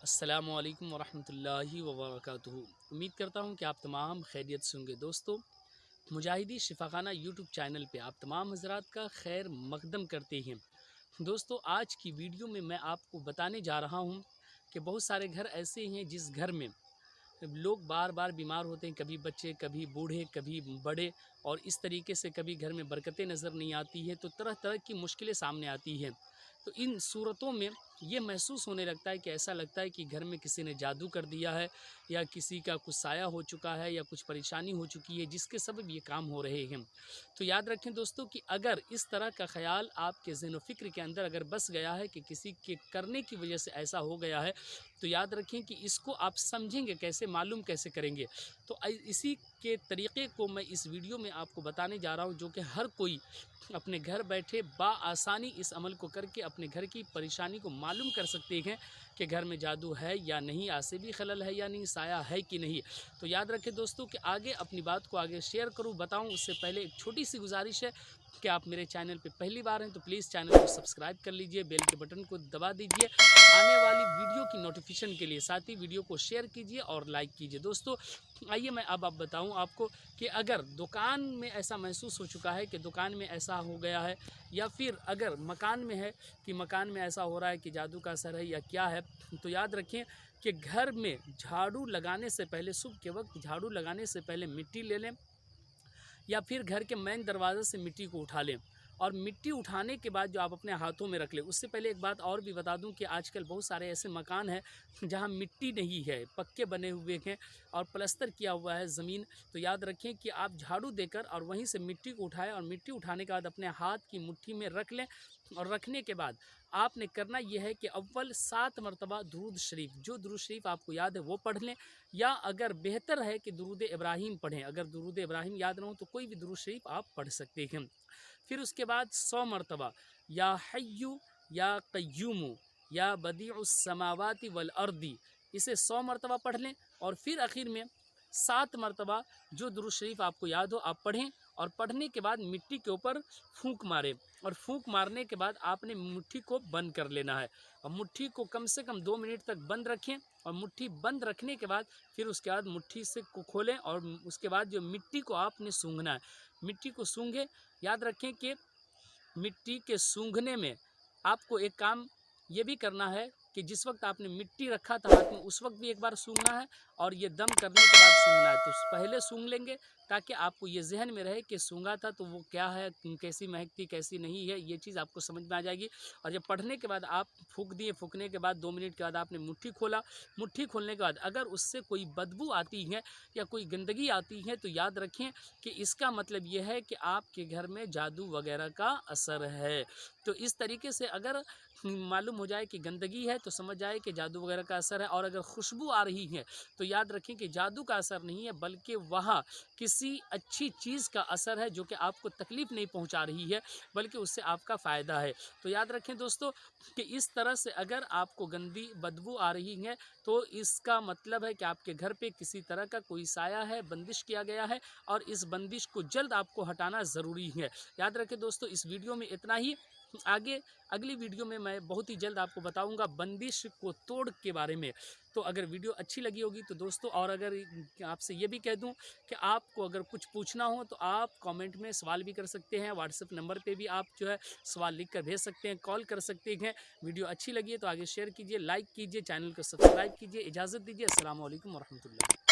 अस्सलामुअलैकुम वरहमतुल्लाहि वबरकातुहू। उम्मीद करता हूँ कि आप तमाम खैरियत से होंगे। दोस्तों, मुजाहिदी शिफाखाना यूट्यूब चैनल पे आप तमाम हज़रात का खैर मकदम करते हैं। दोस्तों, आज की वीडियो में मैं आपको बताने जा रहा हूँ कि बहुत सारे घर ऐसे हैं जिस घर में लोग बार बार बीमार होते हैं, कभी बच्चे, कभी बूढ़े, कभी बड़े, और इस तरीके से कभी घर में बरकतें नज़र नहीं आती है, तो तरह तरह की मुश्किलें सामने आती हैं। तो इन सूरतों में ये महसूस होने लगता है कि ऐसा लगता है कि घर में किसी ने जादू कर दिया है, या किसी का कुछ साया हो चुका है, या कुछ परेशानी हो चुकी है जिसके सबब ये काम हो रहे हैं। तो याद रखें दोस्तों कि अगर इस तरह का ख्याल आपके ज़हन व फ़िक्र के अंदर अगर बस गया है कि किसी के करने की वजह से ऐसा हो गया है, तो याद रखें कि इसको आप समझेंगे कैसे, मालूम कैसे करेंगे। तो इसी के तरीक़े को मैं इस वीडियो में आपको बताने जा रहा हूँ, जो कि हर कोई अपने घर बैठे बाआसानी इस अमल को करके अपने घर की परेशानी को मालूम कर सकते हैं कि घर में जादू है या नहीं, आसे भी खलल है या नहीं, साया है कि नहीं। तो याद रखें दोस्तों कि आगे अपनी बात को आगे शेयर करूं, बताऊं, उससे पहले एक छोटी सी गुजारिश है कि आप मेरे चैनल पे पहली बार हैं तो प्लीज़ चैनल को सब्सक्राइब कर लीजिए, बेल के बटन को दबा दीजिए आने वाली वीडियो की नोटिफिकेशन के लिए, साथ ही वीडियो को शेयर कीजिए और लाइक कीजिए। दोस्तों, आइए मैं अब बताऊं आपको कि अगर दुकान में ऐसा महसूस हो चुका है कि दुकान में ऐसा हो गया है, या फिर अगर मकान में है कि मकान में ऐसा हो रहा है कि जादू का असर है या क्या है, तो याद रखें कि घर में झाड़ू लगाने से पहले, सुबह के वक्त झाड़ू लगाने से पहले मिट्टी ले लें, या फिर घर के मेन दरवाजे से मिट्टी को उठा लें। और मिट्टी उठाने के बाद जो आप अपने हाथों में रख लें। उससे पहले एक बात और भी बता दूं कि आजकल बहुत सारे ऐसे मकान हैं जहां मिट्टी नहीं है, पक्के बने हुए हैं और प्लास्टर किया हुआ है ज़मीन। तो याद रखें कि आप झाड़ू देकर और वहीं से मिट्टी को उठाएं, और मिट्टी उठाने के बाद अपने हाथ की मुट्ठी में रख लें। और रखने के बाद आपने करना यह है कि अव्वल 7 मरतबा दुरूद शरीफ, जो दुरूद शरीफ आपको याद है वो पढ़ लें, या अगर बेहतर है कि दुरूद इब्राहिम पढ़ें। अगर दुरूद इब्राहिम याद ना हो तो कोई भी दुरूद शरीफ आप पढ़ सकते हैं। फिर उसके बाद 100 मरतबा या हय्यू या क़य्यूमु या बदीउस समावाति वल अर्दी, इसे 100 मरतबा पढ़ लें। और फिर आखिर में 7 मरतबा जो दुरूद शरीफ आपको याद हो आप पढ़ें, और पढ़ने के बाद मिट्टी के ऊपर फूंक मारें। और फूंक मारने के बाद आपने मुट्ठी को बंद कर लेना है, और मुट्ठी को कम से कम 2 मिनट तक बंद रखें। और मुट्ठी बंद रखने के बाद फिर उसके बाद मुट्ठी से को खोलें, और उसके बाद जो मिट्टी को आपने सूंघना है, मिट्टी को सूंघें। याद रखें कि मिट्टी के सूंघने में आपको एक काम ये भी करना है कि जिस वक्त आपने मिट्टी रखा था हाथ में, उस वक्त भी एक बार सूंघना है, और ये दम करने के बाद सूंघना है। तो पहले सूंघ लेंगे ताकि आपको ये जहन में रहे कि सूंघा था तो वो क्या है, कैसी महकती, कैसी नहीं है, ये चीज़ आपको समझ में आ जाएगी। और जब पढ़ने के बाद आप फूंक दिए, फूंकने के बाद 2 मिनट के बाद आपने मुट्ठी खोला। मुट्ठी खोलने के बाद अगर उससे कोई बदबू आती है या कोई गंदगी आती है, तो याद रखें कि इसका मतलब ये है कि आपके घर में जादू वगैरह का असर है। तो इस तरीके से अगर मालूम हो जाए कि गंदगी है तो समझ जाए कि जादू वगैरह का असर है, और अगर खुशबू आ रही है तो याद रखें कि जादू का असर नहीं है, बल्कि वहाँ किसी अच्छी चीज़ का असर है जो कि आपको तकलीफ़ नहीं पहुँचा रही है, बल्कि उससे आपका फ़ायदा है। तो याद रखें दोस्तों कि इस तरह से अगर आपको गंदी बदबू आ रही है तो इसका मतलब है कि आपके घर पे किसी तरह का कोई साया है, बंदिश किया गया है, और इस बंदिश को जल्द आपको हटाना ज़रूरी है। याद रखें दोस्तों, इस वीडियो में इतना ही। आगे अगली वीडियो में मैं बहुत ही जल्द आपको बताऊंगा बंदिश को तोड़ के बारे में। तो अगर वीडियो अच्छी लगी होगी तो दोस्तों, और अगर आपसे ये भी कह दूं कि आपको अगर कुछ पूछना हो तो आप कमेंट में सवाल भी कर सकते हैं, व्हाट्सएप नंबर पे भी आप जो है सवाल लिख कर भेज सकते हैं, कॉल कर सकते हैं। वीडियो अच्छी लगी है तो आगे शेयर कीजिए, लाइक कीजिए, चैनल को सब्सक्राइब कीजिए। इजाज़त दीजिए। अस्सलाम वालेकुम वरहमतुल्लाह।